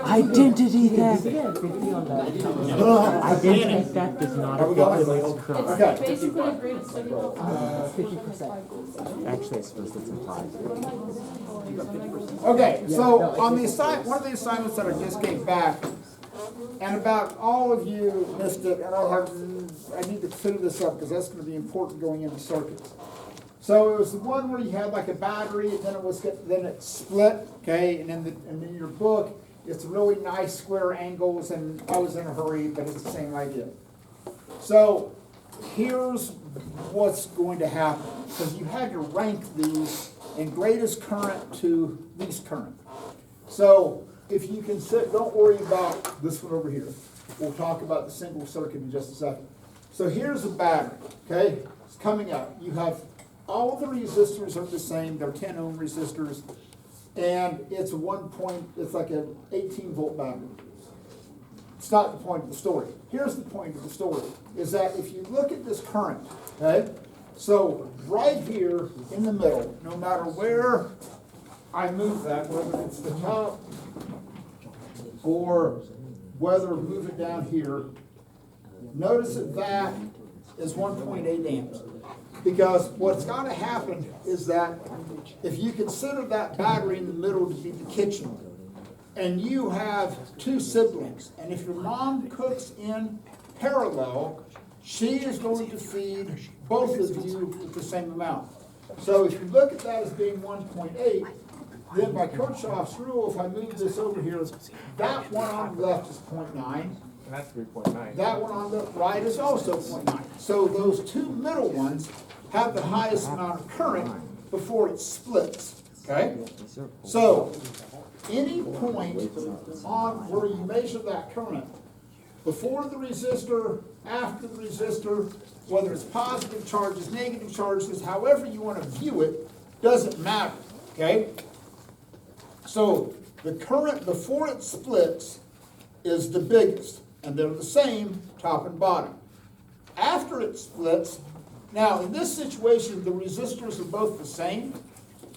Identity theft. Identity theft is not a violent crime. Okay. Basically, agreed to study 50%. Actually, I suppose that's implied. Okay, so on the one of the assignments that I just gave back, and about all of you missed it, and I need to clear this up because that's going to be important going into circuits. So it was the one where you had like a battery, and then it split, okay, and in your book, it's really nice square angles, and I was in a hurry, but it's the same idea. So here's what's going to happen, because you had to rank these in greatest current to least current. So if you can don't worry about this one over here. We'll talk about the single circuit in just a second. So here's a battery, okay? It's coming out. You have all of the resistors are the same. They're 10 ohm resistors. And it's it's like an 18 volt battery. It's not the point of the story. Here's the point of the story, is that if you look at this current, okay? So right here in the middle, no matter where I move that, whether it's the top or whether move it down here, notice that is 1.8 amps. Because what's got to happen is that if you consider that battery in the middle to be the kitchen, and you have two siblings, and if your mom cooks in parallel, she is going to feed both of you with the same amount. So if you look at that as being 1.8, then by Kirchhoff's rule, if I move this over here, that one on the left is 0.9. And that's 3.9. That one on the right is also 0.9. So those two middle ones have the highest amount of current before it splits. Okay? So any point on where you measure that current, before the resistor, after the resistor, whether it's positive charges, negative charges, however you want to view it, doesn't matter. Okay? So the current before it splits is the biggest, and they're the same top and bottom. After it splits, now in this situation the resistors are both the same,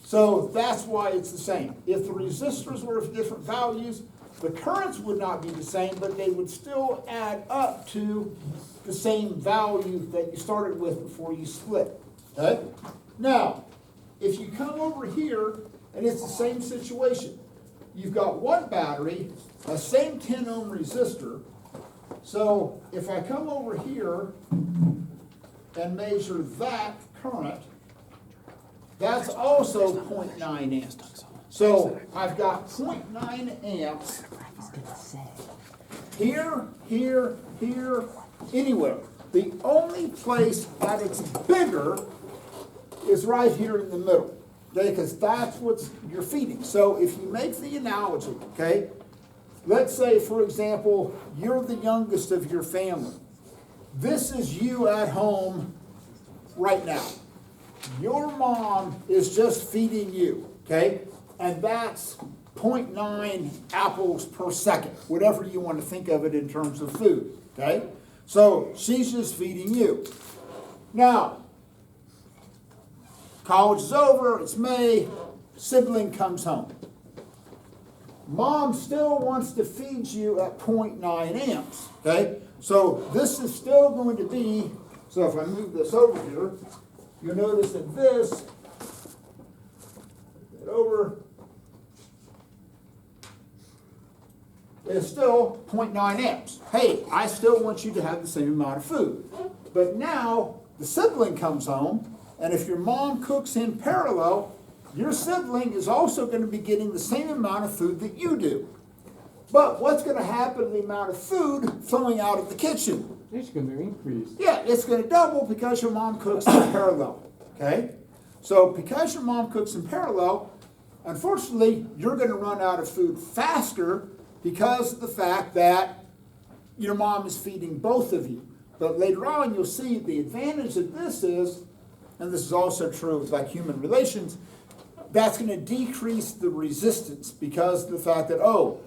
so that's why it's the same. If the resistors were of different values, the currents would not be the same, but they would still add up to the same value that you started with before you split. Okay? Now, if you come over here, and it's the same situation. You've got one battery, a same 10 ohm resistor. So if I come over here and measure that current, that's also 0.9 amps. So I've got 0.9 amps here, here, here, anywhere. The only place that it's bigger is right here in the middle. Okay, because that's what you're feeding. So if you make the analogy, okay, let's say, for example, you're the youngest of your family. This is you at home right now. Your mom is just feeding you, okay, and that's 0.9 apples per second, whatever you want to think of it in terms of food, okay? So she's just feeding you. Now, college is over, it's May, sibling comes home. Mom still wants to feed you at 0.9 amps, okay? So this is still going to be, so if I move this over here, you'll notice that this, over, is still 0.9 amps. Hey, I still want you to have the same amount of food. But now, the sibling comes home, and if your mom cooks in parallel, your sibling is also going to be getting the same amount of food that you do. But what's going to happen to the amount of food flowing out of the kitchen? It's going to increase. Yeah, it's going to double because your mom cooks in parallel. Okay? So because your mom cooks in parallel, unfortunately, you're going to run out of food faster because of the fact that your mom is feeding both of you. But later on, you'll see the advantage of this is, and this is also true with like human relations, that's going to decrease the resistance because of the fact that, oh,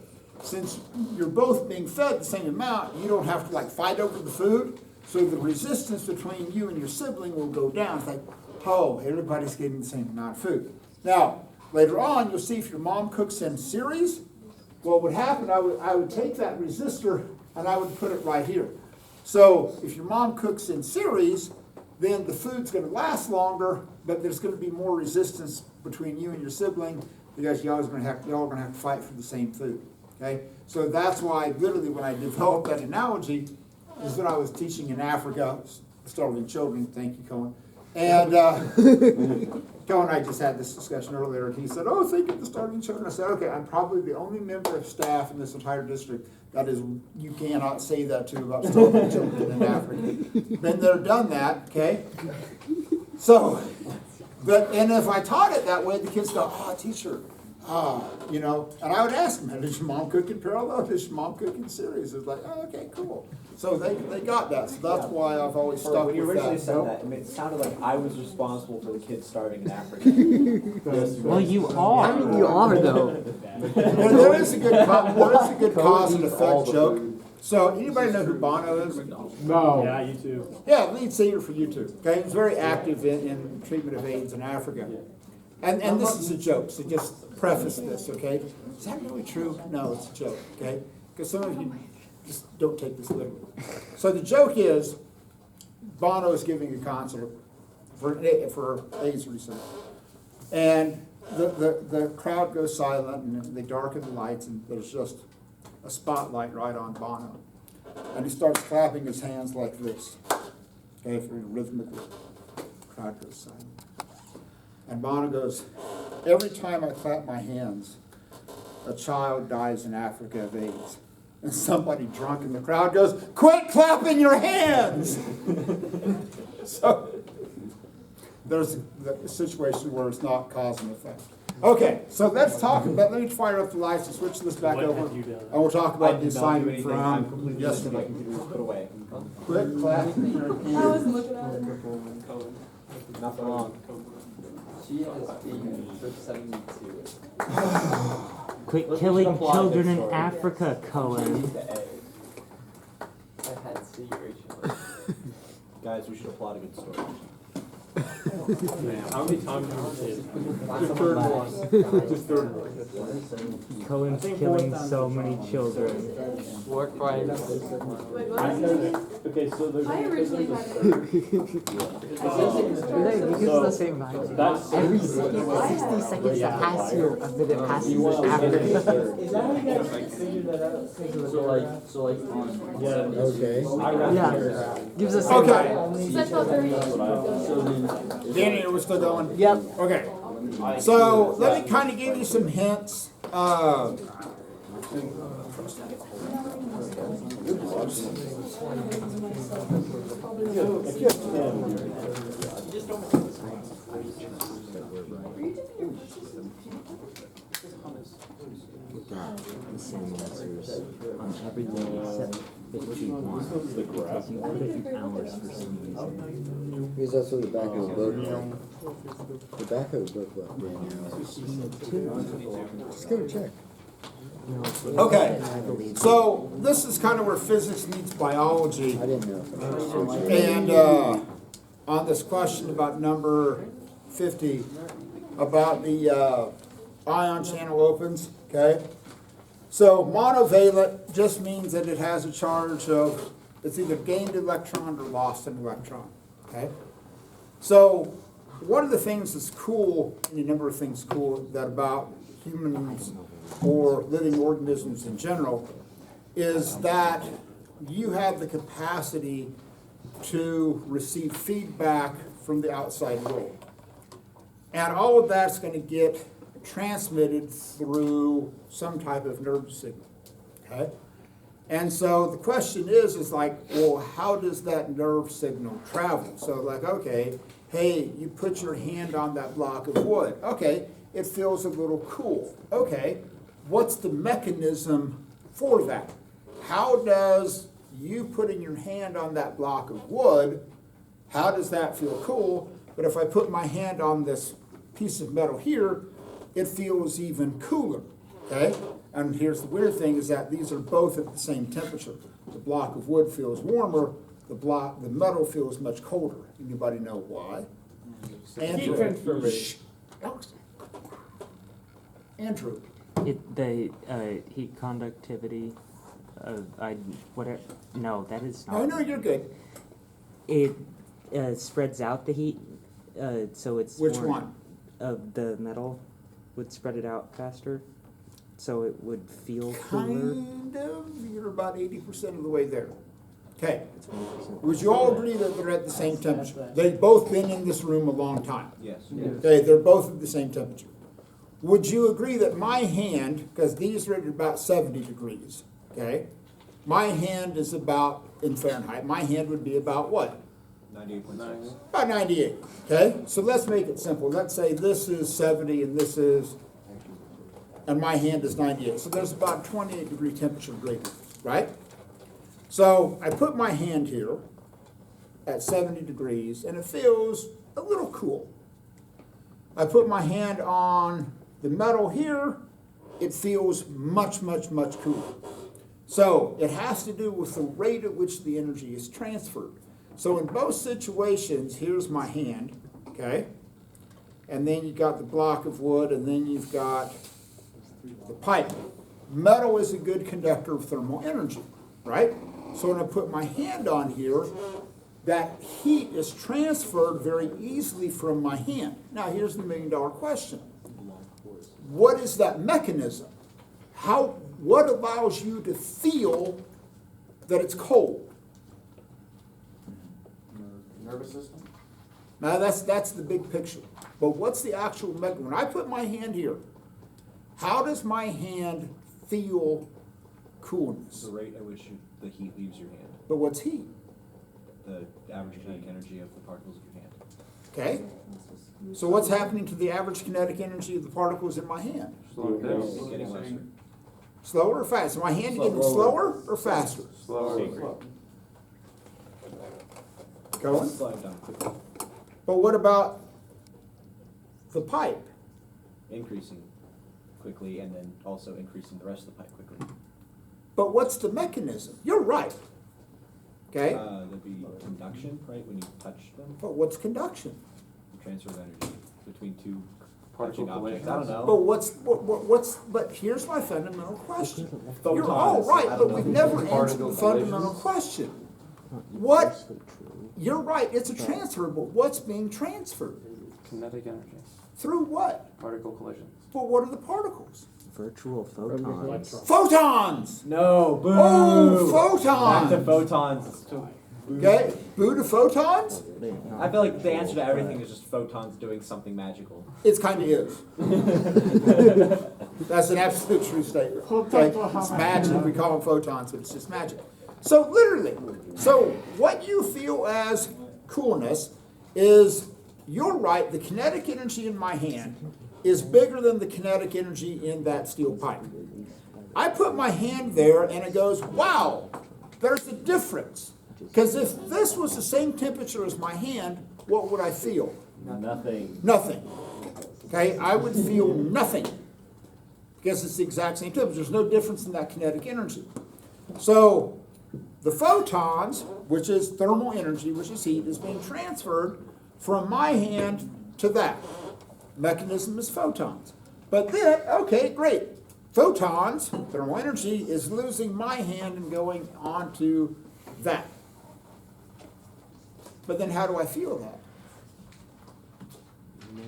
since you're both being fed the same amount, you don't have to like fight over the food, so the resistance between you and your sibling will go down. It's like, oh, everybody's getting the same amount of food. Now, later on, you'll see if your mom cooks in series, what would happen, I would take that resistor and I would put it right here. So if your mom cooks in series, then the food's gonna last longer, but there's gonna be more resistance between you and your sibling because y'all are gonna have to fight for the same food, okay? So that's why literally when I developed that analogy is when I was teaching in Africa, starving children, thank you, Cohen. And Cohen and I just had this discussion earlier, and he said, oh, think of the starving children. I said, okay, I'm probably the only member of staff in this entire district that is, you cannot say that to about starving children in Africa. Been there, done that, okay? So, and if I taught it that way, the kids go, oh, teacher, you know, and I would ask them, does your mom cook in parallel? Does your mom cook in series? It's like, oh, okay, cool. So they got that. So that's why I've always stuck When you with originally that. said that, I mean, it sounded like I was responsible for the kids starving in Africa. Well, you are. I mean, you are though. Well, there is a good cause and effect joke. So anybody know who Bono is? No. Yeah, you too. Yeah, lead singer for U2. Okay, he's very active in treatment of AIDS in Africa. And this is a joke, so just preface this, okay? Is that really true? No, it's a joke, okay? Because some of you just don't take this literally. So the joke is, Bono is giving a concert for AIDS research. And the crowd goes silent and they darken the lights and there's just a spotlight right on Bono. And he starts clapping his hands like this, okay, for rhythmically. Crowd goes silent. And Bono goes, every time I clap my hands, a child dies in Africa of AIDS. And somebody drunk in the crowd goes, quit clapping your hands! So there's a situation where it's not cause and effect. Okay, so let's talk about, let me fire up the lights and switch this back What over. have you done? And we'll talk I about the did not do assignment anything. I'm from completely listening. My yesterday. computer was put away. Quit clapping your I hands. was looking at it. Not for long. She has been for 72. Quit Let's killing just apply children this in story. Africa, Cohen. The A. I had C Rachel. Guys, we should applaud a good story. How many times have you seen it? Just third one. Just third one. Cohen's killing so many children. Work right. Wait, what was it? Okay, so there's. I originally had it. Because it's the same vibe. That's. Every 60 seconds that pass here, a minute passes after. Yeah. Okay. Yeah, gives us same Okay. vibe. Central 30. Danny, we're still going? Yep. Okay, so let me kind of give you some hints. The same answers on everything except 51. Because you put it in hours for some reason. Because that's what the back of the book left. The back of the book left Danielle. Just go check. No, it's Okay, I believe. so this is kind of where physics meets biology. I didn't know if I was searching. And on this question about number 50, about the ion channel opens, okay? So monovalent just means that it has a charge of, it's either gained electron or lost an electron, okay? So one of the things that's cool, and a number of things cool, that about humans or living organisms in general, is that you have the capacity to receive feedback from the outside world. And all of that's going to get transmitted through some type of nerve signal, okay? And so the question is like, well, how does that nerve signal travel? So like, okay, hey, you put your hand on that block of wood. Okay, it feels a little cool. Okay, what's the mechanism for that? How does you putting your hand on that block of wood, how does that feel cool? But if I put my hand on this piece of metal here, it feels even cooler, okay? And here's the weird thing is that these are both at the same temperature. The block of wood feels warmer, the metal feels much colder. Anybody know why? Heat transfer rate. Shh. Andrew, Heat conductivity, whatever, no, that is Oh, not. no, you're good. It, spreads out the heat, so it's. Which more- one? Of the metal would spread it out faster, so it would feel cooler. Kind of, you're about 80% of the way there. Okay, would you all agree that they're at the same temperature? They've both been in this room a long time. Yes. Okay, they're both at the same temperature. Would you agree that my hand, because these are at about 70 degrees, okay? My hand is about, in Fahrenheit, my hand would be about what? 98.6. About 98, okay? So let's make it simple. Let's say this is 70 and this is, and my hand is 98. So there's about 28-degree temperature gradient, right? So I put my hand here at 70 degrees and it feels a little cool. I put my hand on the metal here, it feels much, much, much cooler. So it has to do with the rate at which the energy is transferred. So in both situations, here's my hand, okay? And then you've got the block of wood, and then you've got the pipe. Metal is a good conductor of thermal energy, right? So when I put my hand on here, that heat is transferred very easily from my hand. Now here's the million-dollar question. What is that mechanism? What allows you to feel that it's cold? Nervous system? Now that's the big picture. But what's the actual mechanism? When I put my hand here, how does my hand feel coolness? The rate at which the heat leaves your hand. But what's heat? The average kinetic energy of the particles of your hand. Okay? So what's happening to the average kinetic energy of the particles in my hand? It's getting lesser. Slower or faster? Is my hand getting slower or faster? Slower. Going? Slide down quickly. But what about the pipe? Increasing quickly and then also increasing the rest of the pipe quickly. But what's the mechanism? You're right. Okay? There'd be conduction, right, when you touch them, But what's conduction? transfer of energy between two Particle touching objects. collisions. I don't But know. but here's my fundamental question. Photons, You're all right, I but don't we've know. never answered the Particle fundamental collisions. question. What, you're right, it's a transfer, but what's being transferred? Kinetic energy. Through what? Particle collisions. But what are the particles? Virtual photons. Photons! No, boo! Oh, Back to photons! photons. It's too- Okay, boo to photons? I feel like the answer to everything is just photons doing something magical. It's kind of is. That's an absolute true statement. Okay? It's magic, we call them photons, but it's just magic. So literally, so what you feel as coolness is, you're right, the kinetic energy in my hand is bigger than the kinetic energy in that steel pipe. I put my hand there and it goes, wow, there's a difference. Because if this was the same temperature as my hand, what would I feel? Nothing. Nothing. Okay, I would feel nothing. Because it's the exact same temperature. There's no difference in that kinetic energy. So the photons, which is thermal energy, which is heat, is being transferred from my hand to that. Mechanism is photons. But then, okay, great. Photons, thermal energy, is losing my hand and going on to that. But then how do I feel that? More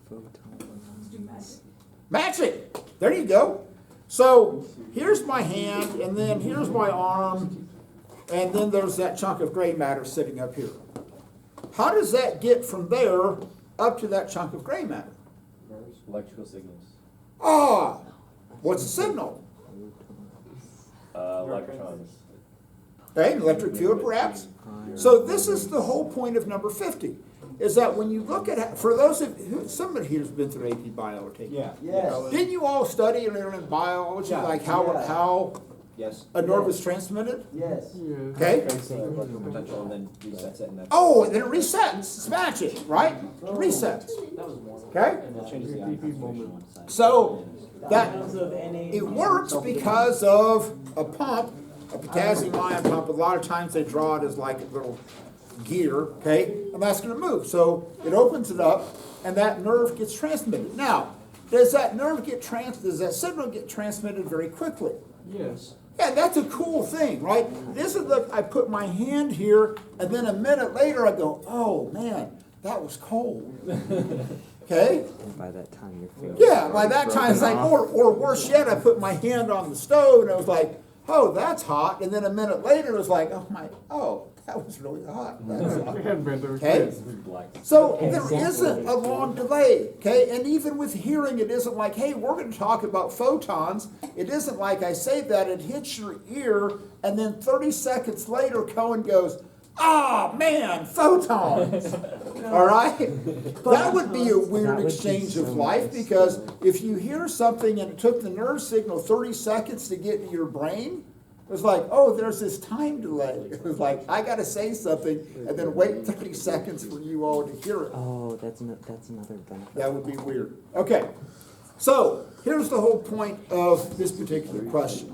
photons. Magic! There you go. So here's my hand, and then here's my arm, and then there's that chunk of gray matter sitting up here. How does that get from there up to that chunk of gray matter? Electrical signals. Ah! What's a signal? Electrons. Okay, an electric field perhaps? So this is the whole point of number 50, is that when you look at, for those of, somebody here's been through AP Bio or taken. Yeah. Yes. Didn't you all study in biology, Yeah. like how Yes. a nerve is transmitted? Yes. Okay? Electrical potential and then resets it and that's. Oh, and then it resets. It's magic, right? It resets. Okay? And it changes the ion. So that it works because of a pump, a potassium ion pump. A lot of times they draw it as like a little gear, okay? And that's going to move. So it opens it up, and that nerve gets transmitted. Now, does that does that signal get transmitted very quickly? Yes. Yeah, that's a cool thing, right? This is look, I put my hand here, and then a minute later I go, oh man, that was cold. Okay? And by that time, your finger. Yeah, by that time it's like, or worse yet, I put my hand on the stove and it was like, oh, that's hot. And then a minute later it was like, oh, that was really hot. That's hot. Okay? So there isn't a long delay, okay? And even with hearing, it isn't like, hey, we're going to talk about photons. It isn't like I say that, it hits your ear, and then 30 seconds later, Cohen goes, ah, man, photons. All right? That would be a weird exchange of life, because if you hear something and it took the nerve signal 30 seconds to get to your brain, it was like, oh, there's this time delay. It was like, I got to say something and then wait 30 seconds for you all to hear it. Oh, that's another benefit. That would be weird. Okay, so here's the whole point of this particular question,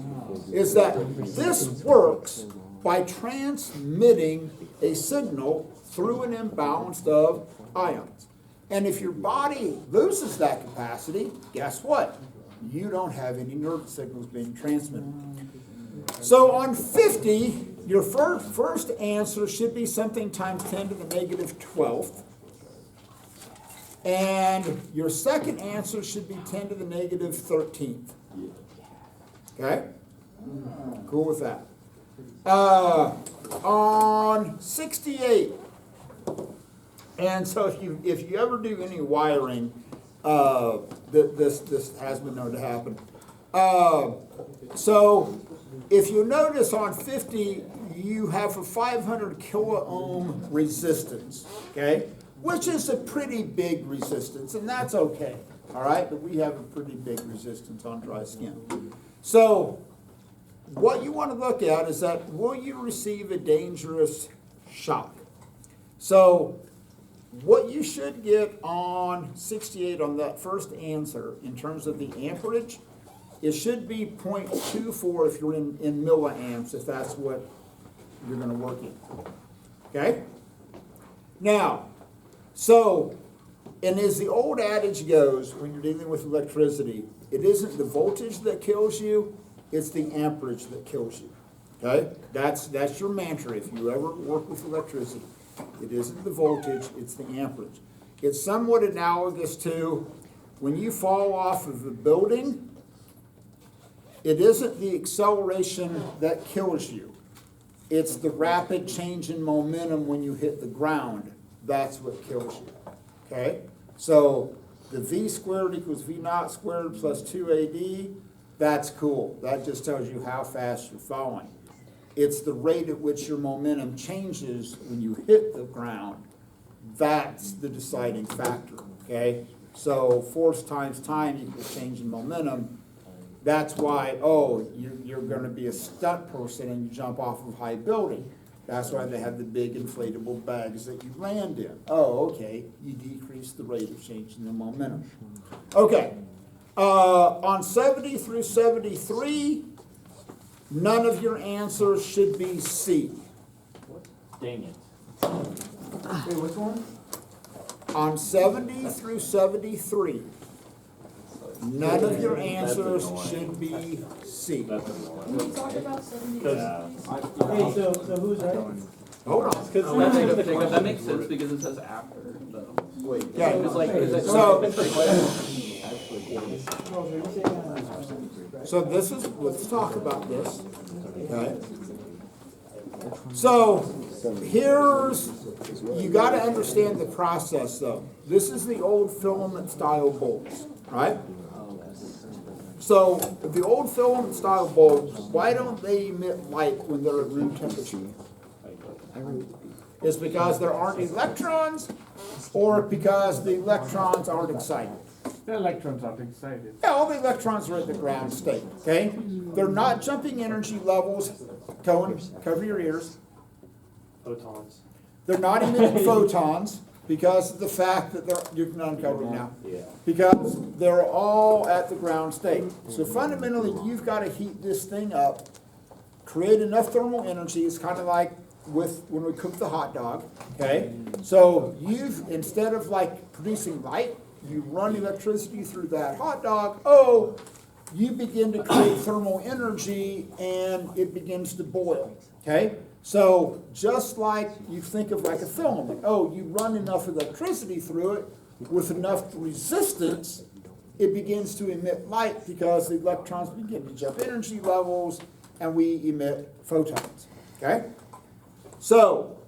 is that this works by transmitting a signal through an imbalance of ions. And if your body loses that capacity, guess what? You don't have any nerve signals being transmitted. So on 50, your first answer should be something times 10 to the negative 12th. And your second answer should be 10 to the negative 13th. Okay? Cool with that. On 68, and so if you ever do any wiring, this has been known to happen. So if you notice on 50, you have a 500 kiloohm resistance, okay? Which is a pretty big resistance, and that's okay, all right? But we have a pretty big resistance on dry skin. So what you want to look at is that, will you receive a dangerous shock? So what you should get on 68 on that first answer in terms of the amperage, it should be 0.24 if you're in milliamps, if that's what you're going to work in. Okay? Now, so, and as the old adage goes, when you're dealing with electricity, it isn't the voltage that kills you, it's the amperage that kills you. Okay? That's your mantra if you ever work with electricity. It isn't the voltage, it's the amperage. It's somewhat analogous to when you fall off of a building, it isn't the acceleration that kills you. It's the rapid change in momentum when you hit the ground. That's what kills you. Okay? So the V squared equals V naught squared plus 2AD, that's cool. That just tells you how fast you're falling. It's the rate at which your momentum changes when you hit the ground. That's the deciding factor. Okay? So force times time equals change in momentum. That's why, oh, you're going to be a stunt person and you jump off of a high building. That's why they have the big inflatable bags that you land in. Oh, okay, you decrease the rate of change in the momentum. Okay, on 70 through 73, none of your answers should be C. Dang it. Wait, which one? On 70 through 73, none of your answers should be C. That's Can we talk about 70? Hey, so who's right? Hold on. Because That makes sense because it says after, though. Yeah, so this is, let's talk about this, okay? So here's, you got to understand the process though. This is the old filament style bulbs, right? So the old filament style bulbs, why don't they emit light when they're at room temperature? It's because there aren't electrons, or because the electrons aren't excited. The electrons aren't excited. Yeah, all the electrons are at the ground state, okay? They're not jumping energy levels. Cohen, cover your ears. Photons. They're not emitting photons because of the fact that you can uncover them now. Because they're all at the ground state. So fundamentally, you've got to heat this thing up, create enough thermal energy. It's kind of like with when we cook the hot dog, okay? So you've, instead of like producing light, you run electricity through that hot dog, oh, you begin to create thermal energy and it begins to boil, okay? So just like you think of like a filament, oh, you run enough electricity through it with enough resistance, it begins to emit light because the electrons begin to jump energy levels and we emit photons, okay? So,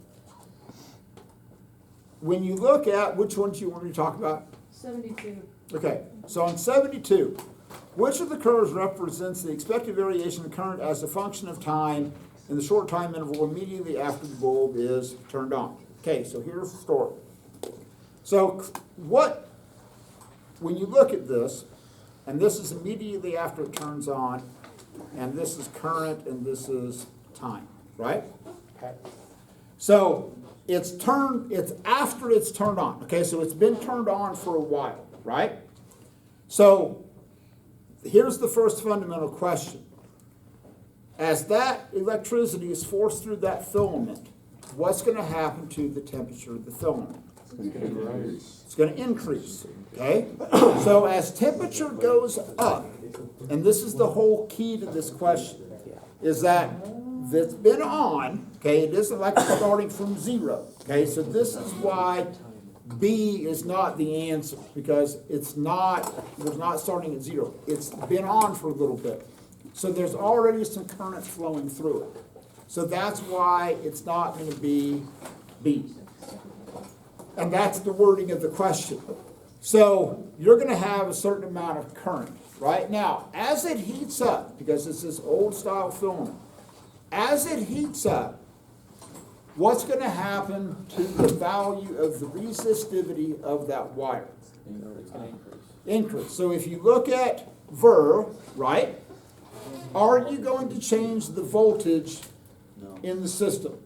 when you look at, which ones you want to talk about? 72. Okay, so on 72, which of the curves represents the expected variation of current as a function of time in the short time interval immediately after the bulb is turned on? Okay, so here's the story. So when you look at this, and this is immediately after it turns on, and this is current, and this is time, right? Okay. So it's after it's turned on. Okay, so it's been turned on for a while, right? So here's the first fundamental question. As that electricity is forced through that filament, what's going to happen to the temperature of the filament? It's going to increase, okay? So as temperature goes up, and this is the whole key to this question, is that it's been on, okay, it isn't like it's starting from zero, okay? So this is why B is not the answer, because we're not starting at zero. It's been on for a little bit. So there's already some current flowing through it. So that's why it's not going to be B. And that's the wording of the question. So you're going to have a certain amount of current, right? Now, as it heats up, because it's this old style filament, as it heats up, what's going to happen to the value of the resistivity of that wire? It's gonna increase. Increase. So if you look at Ver, right, are you going to change the voltage in the system?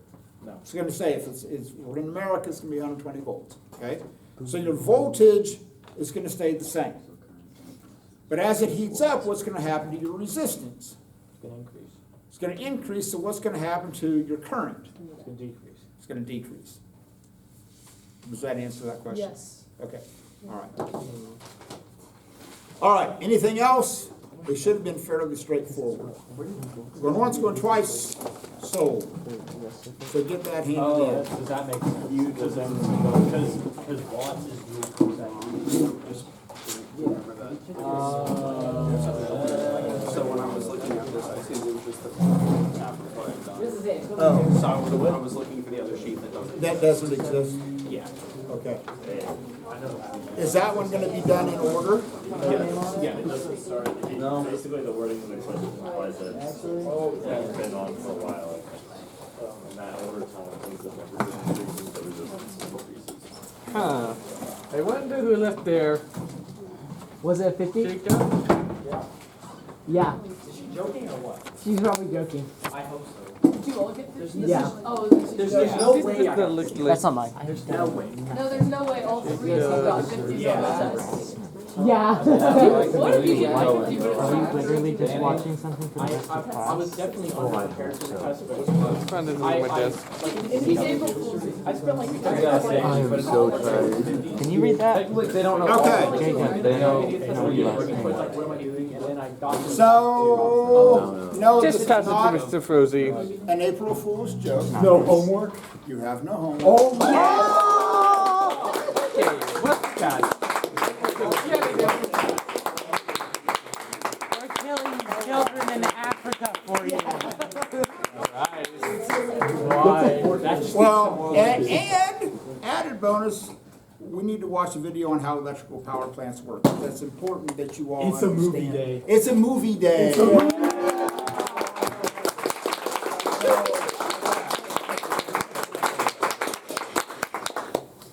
No. It's going to say if we're in America, it's going to be 120 volts, okay? So your voltage is going to stay the same. But as it heats up, what's going to happen to your resistance? It's gonna increase. It's going to increase, so what's going to happen to your current? It's gonna decrease. It's going to decrease. Does that answer that question? Yes. Okay, all right. All right, anything else? It should have been fairly straightforward. Going once, going twice, sold. So get that handed Oh, in. does that make sense? Because watts is used. So when I was looking at this, I see it was just the amplified done. This is it. Oh, So when I was looking for the other sheet that doesn't. that doesn't exist? Yeah. Okay. Is that one gonna be done in order? Yeah, it doesn't start. No, basically the wording of the question implies that it's been on for a while. And that over time, things that increases, the resistance increases. Huh. I wonder who left their Was it 50? shake up? Yeah. Is she joking or what? She's probably joking. I hope so. Did you all get this? Yeah. Oh, this is. There's no way I. That looked like That's not mine. There's no way. No, there's no way all three of you got 50 Yeah. Yeah. What if you get 50? Are we literally just watching something for the rest of I class? was definitely unprepared for the test, but I found it on my desk. He's April Fool's. I spent like. I am so tired. Can you read that? They don't know. Okay. They know. Like, what am I doing? And then I got. So, no, this Just is toss it to not Mr. Frozy. an April Fool's joke. No homework? You have no homework. Okay, what's that? We're killing children in Africa for you. Well, and added bonus, we need to watch a video on how electrical power plants work. That's important that you all It's a understand. movie day. It's a movie day.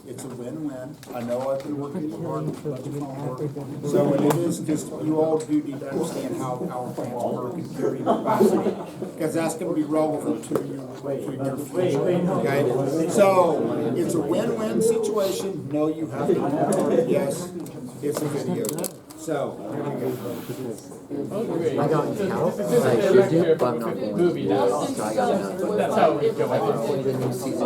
It's a win-win. I know I've been working hard, bunch of homework. So it is just, you all do need to understand how power plants work and carry capacity, because that's gonna be relevant to your future, okay? So, it's a win-win situation. No, you have to homework. Yes, it's a video. So, I got count. I should do, but I'm not going to. Movie now. Austin So I got Stone was That's how we go. Hopefully the new season is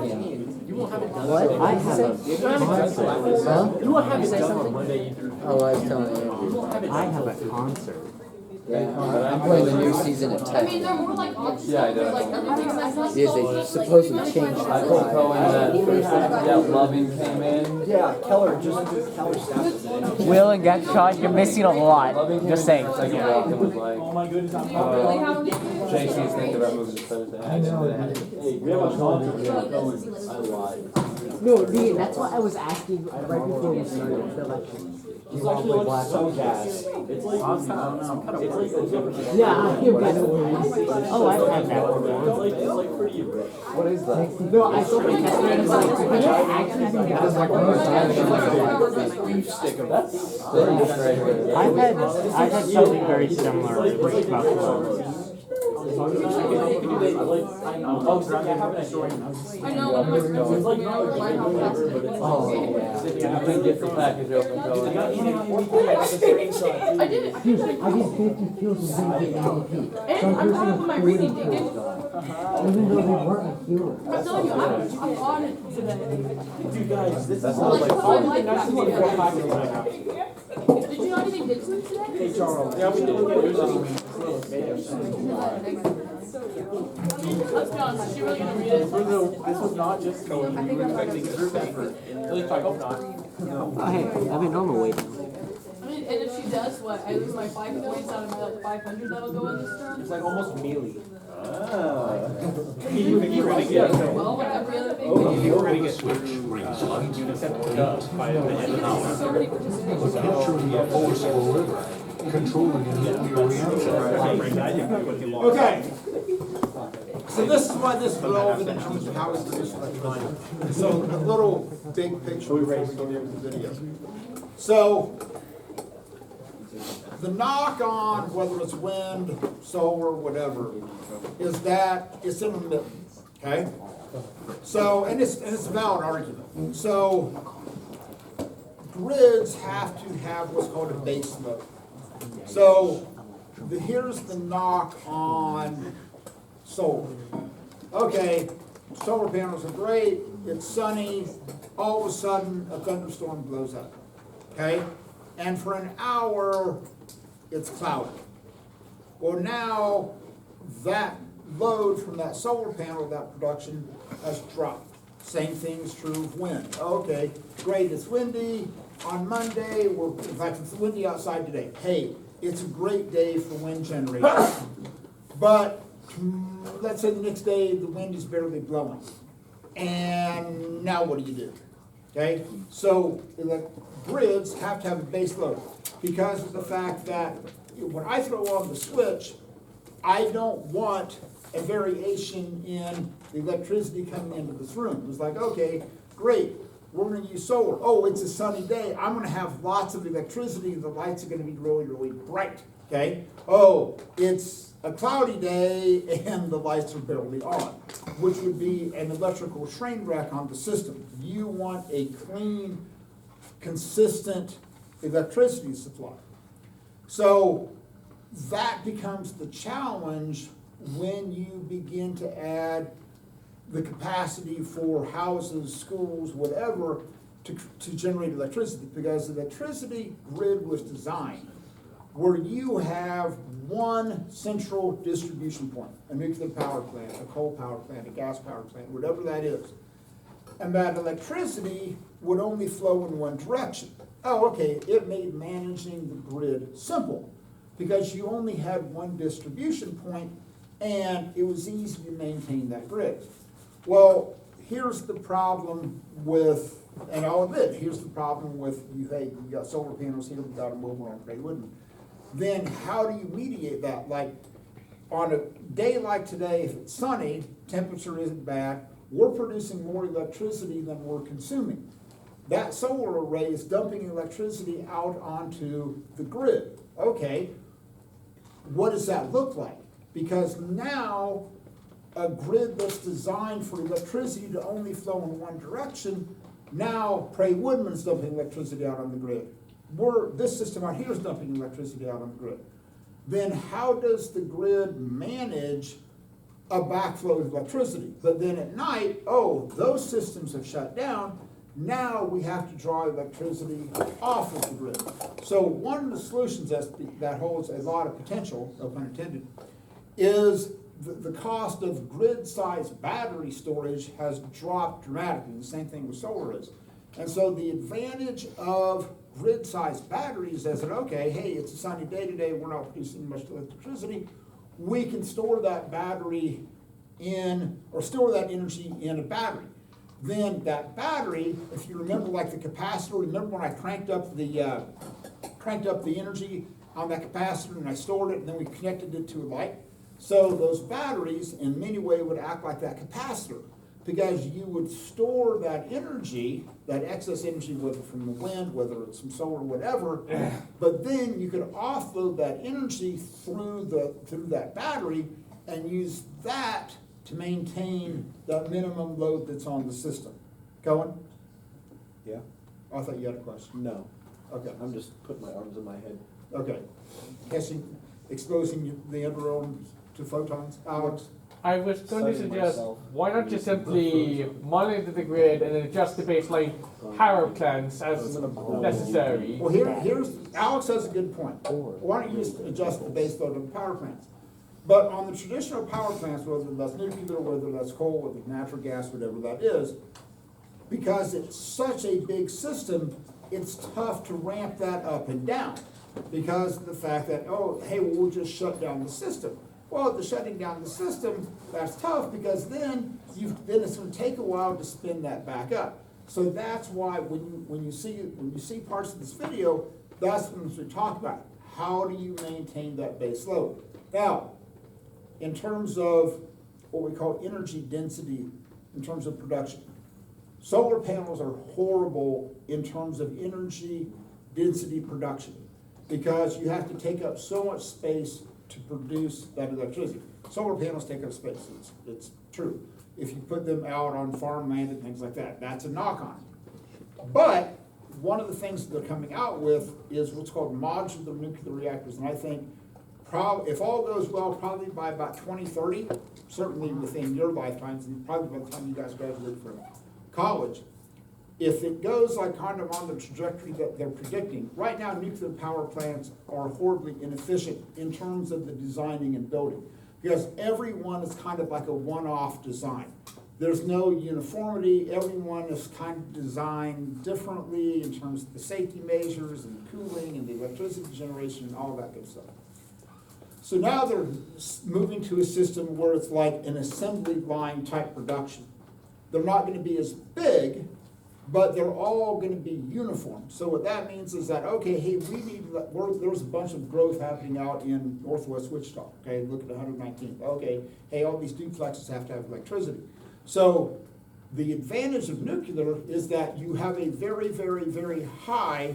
kicking in. You won't have it done. What? I have a You don't have it done. Huh? You won't have it done on Monday either. Oh, I was telling You Andrew. won't have it I done. have a concert. Yeah, I'm playing the new season of I Tech. mean, they're more like options. Yeah, I do. Like everything's that's like. Yes, they supposedly changed the I told Cohen that Loving came in. Yeah, Keller staff is in. Will and Gatshon, you're missing a lot. Loving came Just in saying. for a second walk and was like, Oh my goodness, I'm Really, how many? JC's thinking about moving to Thursday. I Hey, we have a contract. I lied. No, Dean, that's why I was asking right before we started the lecture. It's actually like so gas. It's like, Yeah, I hear that. Oh, I've had that before. it's like pretty rich. What is that? No, I saw my test and it's like, because I actually think that was like one of those Beef stick of that. I've had something very similar about Oh, so I have it. I know, when my friends It's like are not here, like like, flavor, that's but it's like. You can get the package open, Cohen. I did it. I did it. I get 50 kills and didn't get ADP. And I'm proud of my reading, dude. Even though they weren't a healer. I'm telling you, I'm on it today. Dude, guys, this is That's Like, not like I fun. like that. Did you not even get to it today? Hey, Charles. Yeah, we did. Let's be honest, is she really gonna read it? This was not just Cohen. I think I'm gonna. Group effort. At least I hope not. Oh, hey, I've been on the way. I mean, and if she does, what, I lose my 5 points out of my like 500 that'll go in this term? It's like almost mealy. You were gonna get it. Well, what every other thing. You were gonna get switch. Except for the by the end of the hour. So many participants. Okay. So this is why this is relevant in terms of how we produce electricity. So a little big picture before we go into the video. So the knock on whether it's wind, solar, whatever, is that it's intermittent, okay? So, and it's a valid argument. So grids have to have what's called a base load. So here's the knock on solar. Okay, solar panels are great, it's sunny, all of a sudden a thunderstorm blows up, okay? And for an hour, it's cloudy. Well, now that load from that solar panel, that production has dropped. Same thing is true of wind. Okay, great, it's windy. On Monday, in fact, it's windy outside today. Hey, it's a great day for wind generation. But let's say the next day, the wind is barely blowing. And now what do? Okay, so grids have to have a base load because of the fact that when I throw on the switch, I don't want a variation in the electricity coming into this room. It's like, okay, great, we're gonna use solar. Oh, it's a sunny day, I'm gonna have lots of electricity, the lights are gonna be really, really bright, okay? Oh, it's a cloudy day and the lights are barely on, which would be an electrical train wreck on the system. You want a clean, consistent electricity supply. So that becomes the challenge when you begin to add the capacity for houses, schools, whatever, to generate electricity, because the electricity grid was designed where you have one central distribution point, a nuclear power plant, a coal power plant, a gas power plant, whatever that is. And that electricity would only flow in one direction. Oh, okay, it made managing the grid simple because you only had one distribution point and it was easy to maintain that grid. Well, here's the problem with, and I'll admit, here's the problem with hey, you got solar panels here, we got a mobile on Cray Woodman. Then how do you mediate that? Like on a day like today, if it's sunny, temperature isn't bad, we're producing more electricity than we're consuming. That solar array is dumping electricity out onto the grid. Okay, what does that look like? Because now a grid that's designed for electricity to only flow in one direction, now Cray Woodman's dumping electricity out on the grid. This system out here is dumping electricity out on the grid. Then how does the grid manage a backflow of electricity. But then at night, oh, those systems have shut down. Now we have to draw electricity off of the grid. So one of the solutions that holds a lot of potential, no pun intended, is the cost of grid-sized battery storage has dropped dramatically. The same thing with solar is. And so the advantage of grid-sized batteries is that, okay, hey, it's a sunny day today, we're not producing much electricity. We can store that battery in, or store that energy in a battery. Then that battery, if you remember like the capacitor, remember when I cranked up the energy on that capacitor and I stored it and then we connected it to a light? So those batteries in many ways would act like that capacitor, because you would store that energy, that excess energy, whether from the wind, whether it's from solar, whatever, but then you could offload that energy through that battery and use that to maintain the minimum load that's on the system. Cohen? Yeah? I thought you had a question. No, Okay, I'm just putting my arms in my head. okay. Exposing the underarms to photons. Alex? I was going to Citing suggest, myself. why not just simply monitor the grid and then adjust the baseline power plants as necessary? Well, here's, Alex has a good point. Why don't you just adjust the base load of the power plants? But on the traditional power plants, whether that's nuclear, whether that's coal, whether it's natural gas, whatever that is, because it's such a big system, it's tough to ramp that up and down because of the fact that, oh, hey, we'll just shut down the system. Well, the shutting down the system, that's tough because then it's going to take a while to spin that back up. So that's why when you see parts of this video, that's when we talk about how do you maintain that base load. Now, in terms of what we call energy density, in terms of production, solar panels are horrible in terms of energy density production because you have to take up so much space to produce that electricity. Solar panels take up space, it's true. If you put them out on farmland and things like that, that's a knock-on. But one of the things that they're coming out with is what's called modular nuclear reactors, and I think if all goes well, probably by about 2030, certainly within your lifetimes, and probably by the time you guys graduate from college, if it goes like kind of on the trajectory that they're predicting, right now nuclear power plants are horribly inefficient in terms of the designing and building, because every one is kind of like a one-off design. There's no uniformity, everyone is kind of designed differently in terms of the safety measures and cooling and the electricity generation and all that good stuff. So now they're moving to a system where it's like an assembly line type production. They're not going to be as big, but they're all going to be uniform. So what that means is that, okay, hey, there's a bunch of growth happening out in Northwest Wichita. Okay, look at 119th. Okay, hey, all these duplexes have to have electricity. So the advantage of nuclear is that you have a very, very, very high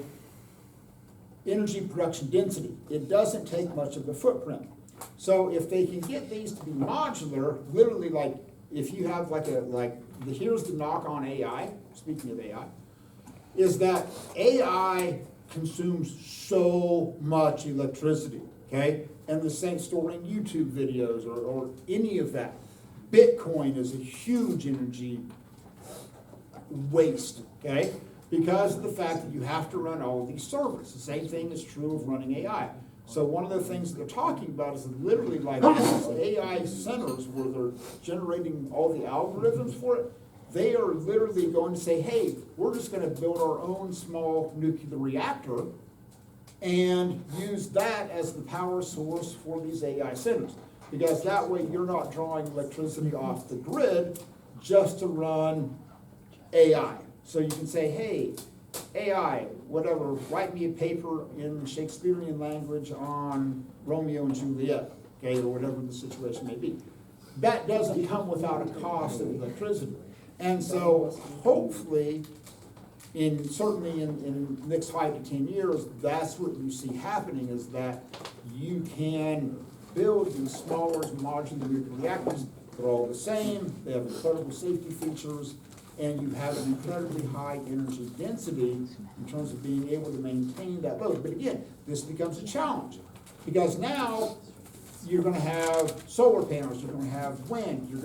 energy production density. It doesn't take much of the footprint. So if they can get these to be modular, literally like if you have here's the knock on AI, speaking of AI, is that AI consumes so much electricity, okay? And the same storing YouTube videos or any of that. Bitcoin is a huge energy waste, okay? Because of the fact that you have to run all of these servers. The same thing is true of running AI. So one of the things that they're talking about is literally like these AI centers where they're generating all the algorithms for it. They are literally going to say, hey, we're just going to build our own small nuclear reactor and use that as the power source for these AI centers. Because that way you're not drawing electricity off the grid just to run AI. So you can say, hey, AI, whatever, write me a paper in Shakespearean language on Romeo and Juliet, okay, or whatever the situation may be. That doesn't come without a cost of electricity. And so hopefully, certainly in the next 5 to 10 years, that's what you see happening, is that you can build these smaller modular nuclear reactors. They're all the same, they have incredible safety features, and you have an incredibly high energy density in terms of being able to maintain that load. But again, this becomes a challenge, because now you're gonna have solar panels, you're gonna have wind, now you're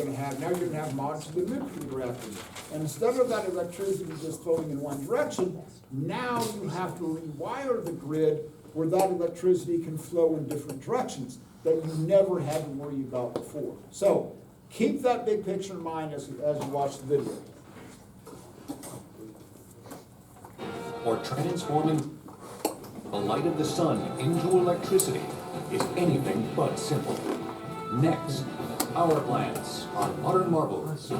gonna have modular nuclear reactors. And instead of that electricity just flowing in one direction, now you have to rewire the grid where that electricity can flow in different directions that you never had to worry about before. So, keep that big picture in mind as you watch the video. Or transforming the light of the sun into electricity is anything but simple. Next, power plants on modern marbles.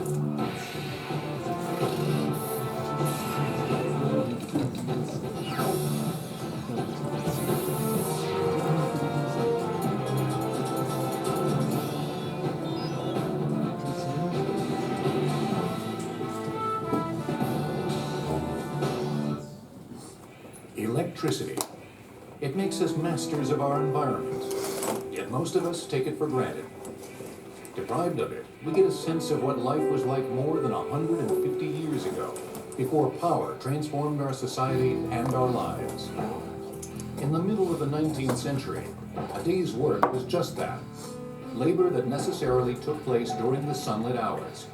Electricity. It makes us masters of our environment, yet most of us take it for granted. Deprived of it, we get a sense of what life was like more than 150 years ago, before power transformed our society and our lives. In the middle of the 19th century, a day's work was just that, labor that necessarily took place during the sunlit hours.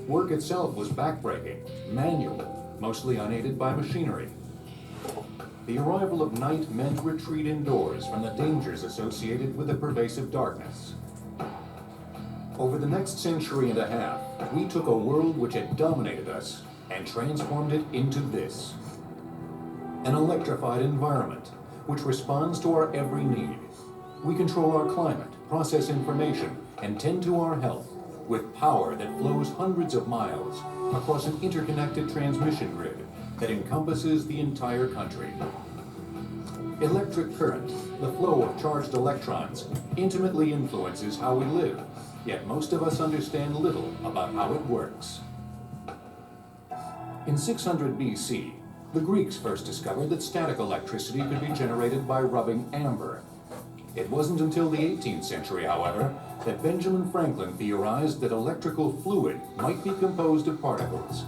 Work itself was backbreaking, manual, mostly unaided by machinery. The arrival of night meant retreat indoors from the dangers associated with the pervasive darkness. Over the next century and a half, we took a world which had dominated us and transformed it into this. An electrified environment, which responds to our every need. We control our climate, process information, and tend to our health with power that flows hundreds of miles across an interconnected transmission grid that encompasses the entire country. Electric current, the flow of charged electrons, intimately influences how we live, yet most of us understand little about how it works. In 600 BC, the Greeks first discovered that static electricity could be generated by rubbing amber. It wasn't until the 18th century, however, that Benjamin Franklin theorized that electrical fluid might be composed of particles.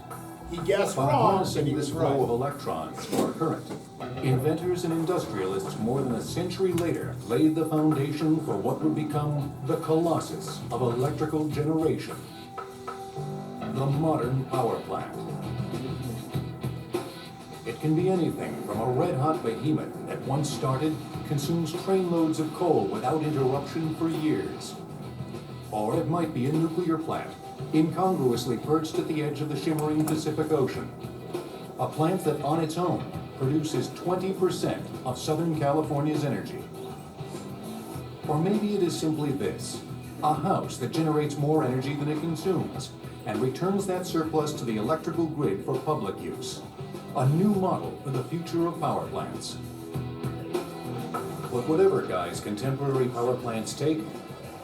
He guessed By wrong, harnessing and he this was flow right. of electrons, or current, inventors and industrialists more than a century later laid the foundation for what would become the colossus of electrical generation, the modern power plant. It can be anything from a red-hot behemoth that once started, consumes trainloads of coal without interruption for years. Or it might be a nuclear plant, incongruously perched at the edge of the shimmering Pacific Ocean. A plant that on its own produces 20% of Southern California's energy. Or maybe it is simply this, a house that generates more energy than it consumes and returns that surplus to the electrical grid for public use. A new model for the future of power plants. But whatever guise contemporary power plants take,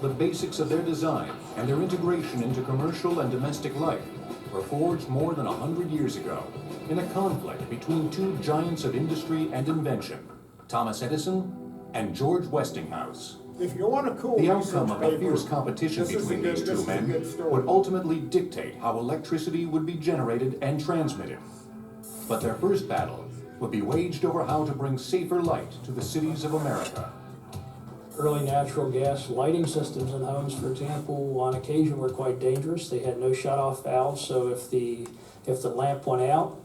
the basics of their design and their integration into commercial and domestic life were forged more than 100 years ago in a conflict between two giants of industry and invention, Thomas Edison and George Westinghouse. If you want a cool The research outcome of a paper, fierce competition this is a between good- these this two is a men good story. would ultimately dictate how electricity would be generated and transmitted. But their first battle would be waged over how to bring safer light to the cities of America. Early natural gas lighting systems in homes, for example, on occasion were quite dangerous. They had no shut-off valves, so if the lamp went out,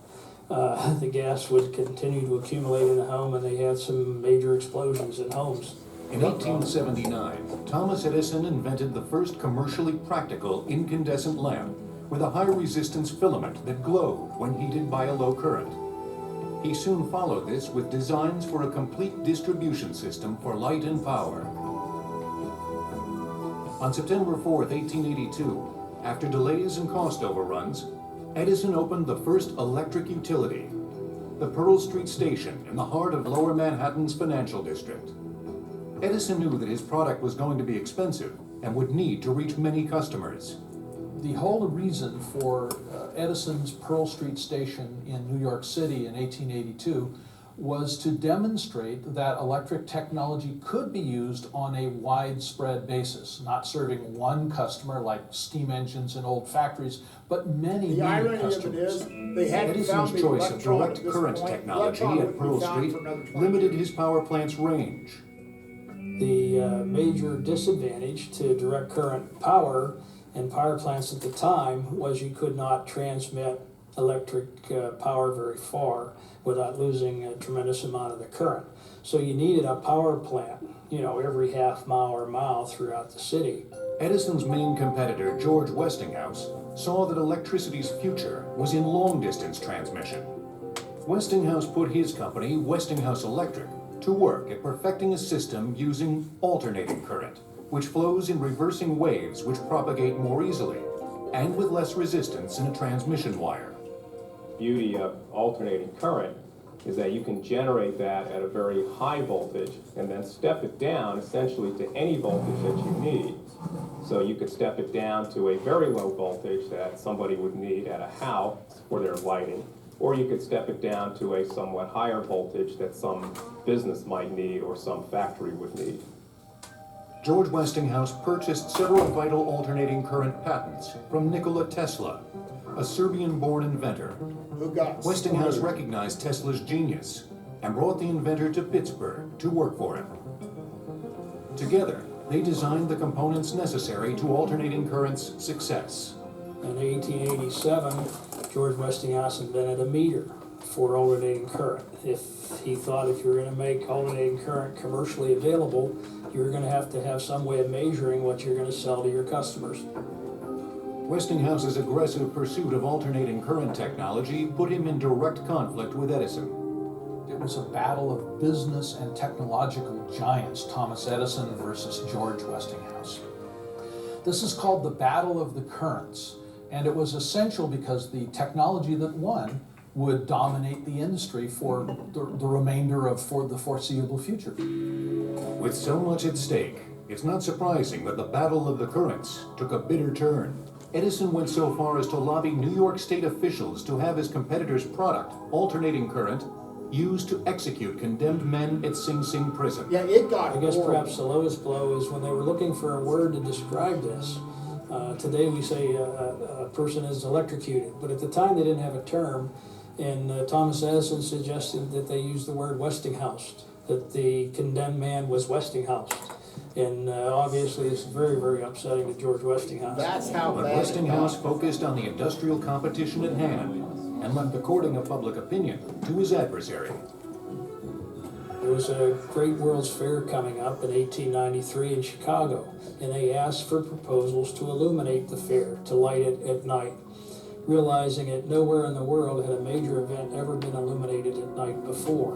the gas would continue to accumulate in the home, and they had some major explosions in homes. In 1879, Thomas Edison invented the first commercially practical incandescent lamp with a high-resistance filament that glowed when heated by a low current. He soon followed this with designs for a complete distribution system for light and power. On September 4th, 1882, after delays and cost overruns, Edison opened the first electric utility, the Pearl Street Station in the heart of Lower Manhattan's financial district. Edison knew that his product was going to be expensive and would need to reach many customers. The whole reason for Edison's Pearl Street Station in New York City in 1882 was to demonstrate that electric technology could be used on a widespread basis, not serving one customer like steam engines in old factories, but many, The many irony customers. of it is, they hadn't Edison's found the choice of electron direct at this current point. technology Electron at wouldn't be Pearl found Street for another 20 limited years. his power plant's range. The major disadvantage to direct current power and power plants at the time was you could not transmit electric power very far without losing a tremendous amount of the current. So you needed a power plant, you know, every half mile or mile throughout the city. Edison's main competitor, George Westinghouse, saw that electricity's future was in long-distance transmission. Westinghouse put his company, Westinghouse Electric, to work at perfecting a system using alternating current, which flows in reversing waves which propagate more easily and with less resistance in a transmission wire. Beauty of alternating current is that you can generate that at a very high voltage and then step it down essentially to any voltage that you need. So you could step it down to a very low voltage that somebody would need at a house for their lighting, or you could step it down to a somewhat higher voltage that some business might need or some factory would need. George Westinghouse purchased several vital alternating current patents from Nikola Tesla, a Serbian-born inventor. Westinghouse recognized Tesla's genius and brought the inventor to Pittsburgh to work for him. Together, they designed the components necessary to alternating current's success. In 1887, George Westinghouse invented a meter for alternating current. He thought if you were going to make alternating current commercially available, you were going to have some way of measuring what you're going to sell to your customers. Westinghouse's aggressive pursuit of alternating current technology put him in direct conflict with Edison. It was a battle of business and technological giants, Thomas Edison versus George Westinghouse. This is called the Battle of the Currents, and it was essential because the technology that won would dominate the industry for the remainder of the foreseeable future. With so much at stake, it's not surprising that the Battle of the Currents took a bitter turn. Edison went so far as to lobby New York State officials to have his competitor's product, alternating current, used to execute condemned men at Sing Sing prison. Yeah, it got I guess perhaps the lowest blow is when they were looking for a word to describe this. Today we say a person is electrocuted, but at the time they didn't have a term, and Thomas Edison suggested that they use the word Westinghouse, that the condemned man was Westinghouse. And obviously it's very, very upsetting to George Westinghouse. That's how But bad Westinghouse focused on the industrial competition at hand and left the courting of public opinion to his adversary. There was a great World's Fair coming up in 1893 in Chicago, and they asked for proposals to illuminate the fair, to light it at night, realizing that nowhere in the world had a major event ever been illuminated at night before.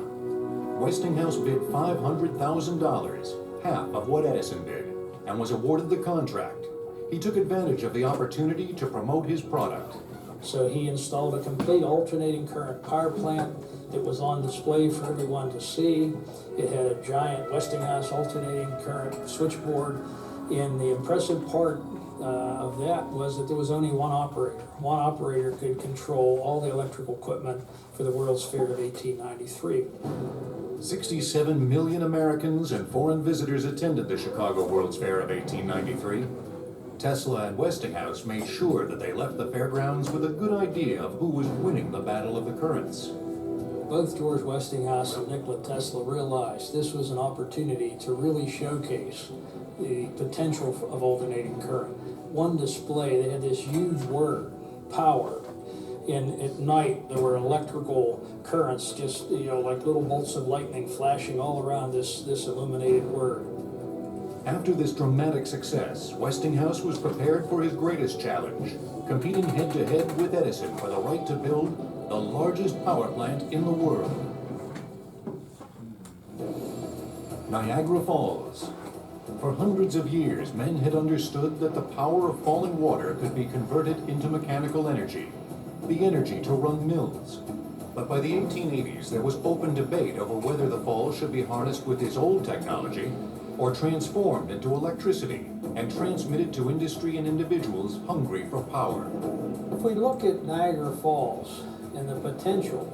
Westinghouse bid $500,000, half of what Edison did, and was awarded the contract. He took advantage of the opportunity to promote his product. So he installed a complete alternating current power plant. It was on display for everyone to see. It had a giant Westinghouse alternating current switchboard. And the impressive part of that was that there was only one operator. One operator could control all the electrical equipment for the World's Fair of 1893. 67 million Americans and foreign visitors attended the Chicago World's Fair of 1893. Tesla and Westinghouse made sure that they left the fairgrounds with a good idea of who was winning the Battle of the Currents. Both George Westinghouse and Nikola Tesla realized this was an opportunity to really showcase the potential of alternating current. One display, they had this huge word, power, and at night there were electrical currents, just like little bolts of lightning flashing all around this illuminated word. After this dramatic success, Westinghouse was prepared for his greatest challenge, competing head-to-head with Edison for the right to build the largest power plant in the world. Niagara Falls. For hundreds of years, men had understood that the power of falling water could be converted into mechanical energy, the energy to run mills. But by the 1880s, there was open debate over whether the falls should be harnessed with this old technology or transformed into electricity and transmitted to industry and individuals hungry for power. If we look at Niagara Falls and the potential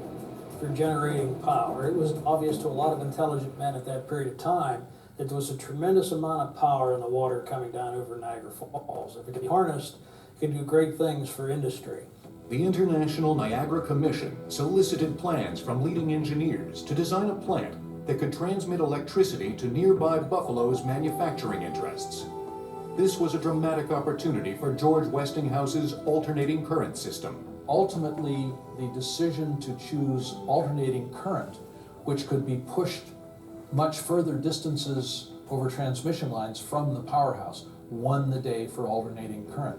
for generating power, it was obvious to a lot of intelligent men at that period of time that there was a tremendous amount of power in the water coming down over Niagara Falls. If it could be harnessed, it could do great things for industry. The International Niagara Commission solicited plans from leading engineers to design a plant that could transmit electricity to nearby Buffalo's manufacturing interests. This was a dramatic opportunity for George Westinghouse's alternating current system. Ultimately, the decision to choose alternating current, which could be pushed much further distances over transmission lines from the powerhouse, won the day for alternating current.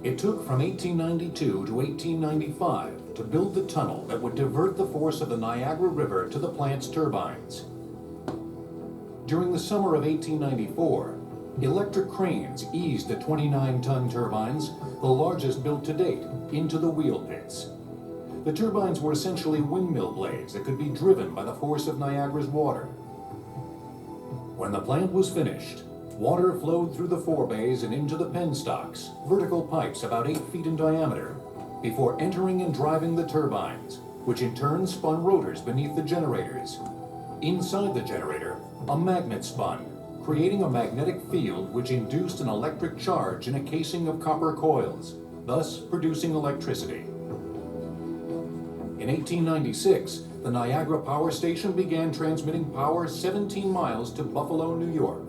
It took from 1892 to 1895 to build the tunnel that would divert the force of the Niagara River to the plant's turbines. During the summer of 1894, electric cranes eased the 29-ton turbines, the largest built to date, into the wheel pits. The turbines were essentially windmill blades that could be driven by the force of Niagara's water. When the plant was finished, water flowed through the forebays and into the penstocks, vertical pipes about 8 feet in diameter, before entering and driving the turbines, which in turn spun rotors beneath the generators. Inside the generator, a magnet spun, creating a magnetic field which induced an electric charge in a casing of copper coils, thus producing electricity. In 1896, the Niagara Power Station began transmitting power 17 miles to Buffalo, New York.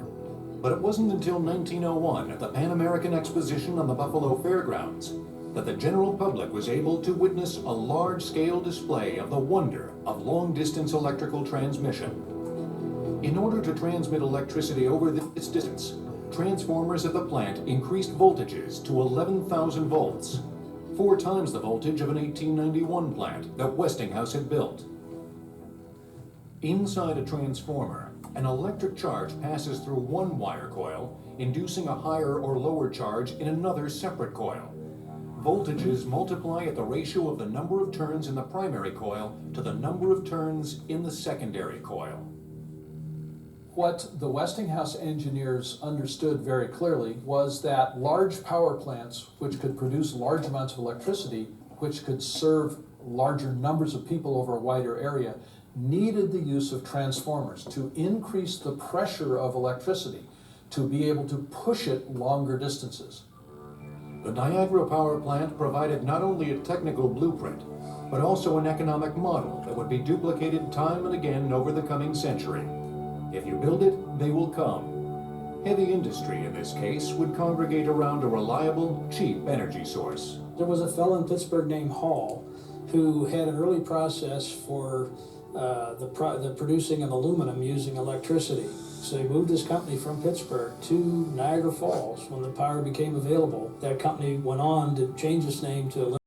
But it wasn't until 1901 at the Pan American Exposition on the Buffalo Fairgrounds that the general public was able to witness a large-scale display of the wonder of long-distance electrical transmission. In order to transmit electricity over this distance, transformers at the plant increased voltages to 11,000 volts, 4 times the voltage of an 1891 plant that Westinghouse had built. Inside a transformer, an electric charge passes through one wire coil, inducing a higher or lower charge in another separate coil. Voltages multiply at the ratio of the number of turns in the primary coil to the number of turns in the secondary coil. What the Westinghouse engineers understood very clearly was that large power plants, which could produce large amounts of electricity, which could serve larger numbers of people over a wider area, needed the use of transformers to increase the pressure of electricity, to be able to push it longer distances. The Niagara Power Plant provided not only a technical blueprint, but also an economic model that would be duplicated time and again over the coming century. If you build it, they will come. Heavy industry, in this case, would congregate around a reliable, cheap energy source. There was a fellow in Pittsburgh named Hall who had an early process for the producing of aluminum using electricity. So he moved his company from Pittsburgh to Niagara Falls. When the power became available, that company went on to change its name to